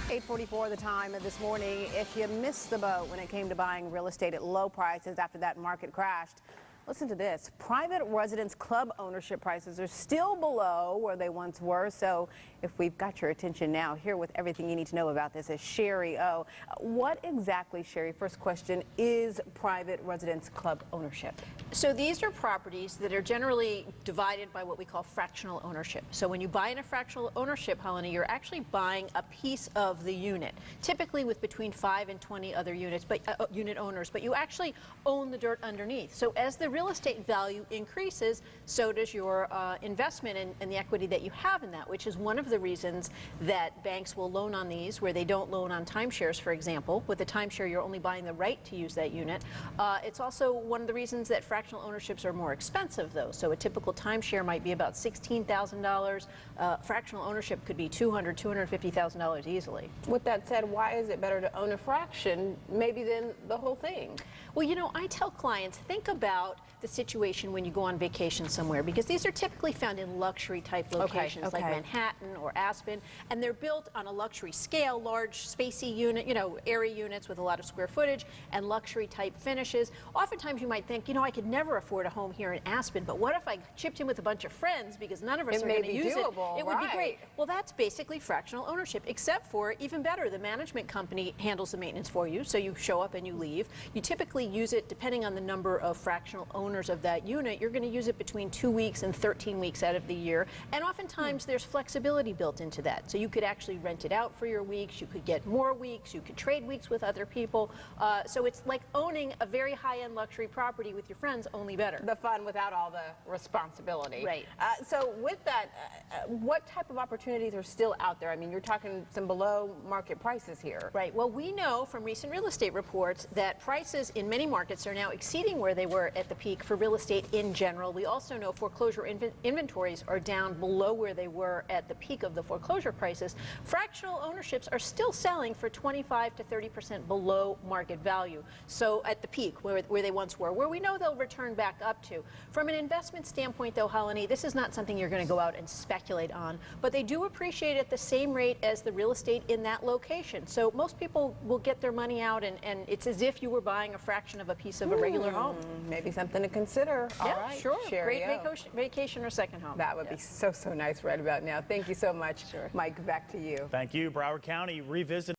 8:44 the time of this morning. If you missed the boat when it came to buying real estate at low prices after that market crashed, listen to this. Private residence club ownership prices are still below where they once were. So if we've got your attention now, here with everything you need to know about this is Shari. What exactly, Shari, first question, is private residence club ownership? So these are properties that are generally divided by what we call fractional ownership. So when you buy in a fractional ownership, Helena, you're actually buying a piece of the unit, typically with between 5 and 20 other units, but unit owners, but you actually own the dirt underneath. So as the real estate value increases, so does your investment and the equity that you have in that, which is one of the reasons that banks will loan on these, where they don't loan on timeshares, for example. With a timeshare, you're only buying the right to use that unit. It's also one of the reasons that fractional ownerships are more expensive, though. So a typical timeshare might be about $16,000. Fractional ownership could be $200,000, $250,000 easily. With that said, why is it better to own a fraction maybe than the whole thing? Well, you know, I tell clients, think about the situation when you go on vacation somewhere, because these are typically found in luxury type locations like Manhattan or Aspen, and they're built on a luxury scale, large spacey unit, you know, airy units with a lot of square footage and luxury type finishes. Oftentimes you might think, you know, I could never afford a home here in Aspen, but what if I chipped in with a bunch of friends because none of us are going to use it? It would be great. Well, that's basically fractional ownership, except for, even better, the management company handles the maintenance for you, so you show up and you leave. You typically use it, depending on the number of fractional owners of that unit, you're going to use it between 2 weeks and 13 weeks out of the year, and oftentimes there's flexibility built into that. So you could actually rent it out for your weeks, you could get more weeks, you could trade weeks with other people. So it's like owning a very high-end luxury property with your friends, only better. The fun without all the responsibility. Right. So with that, what type of opportunities are still out there? I mean, you're talking some below market prices here. Right. Well, we know from recent real estate reports that prices in many markets are now exceeding where they were at the peak for real estate in general. We also know foreclosure inventories are down below where they were at the peak of the foreclosure prices. Fractional ownerships are still selling for 25 to 30% below market value. So at the peak where they once were, where we know they'll return back up to. From an investment standpoint, though, Helena, this is not something you're going to go out and speculate on, but they do appreciate at the same rate as the real estate in that location. So most people will get their money out, and it's as if you were buying a fraction of a piece of a regular home. Maybe something to consider. Yeah, all right, sure. Shari, Great vacation or second home. That would be so nice right about now. Thank you so much. Sure. Mike, back to you. Thank you. Broward County revisited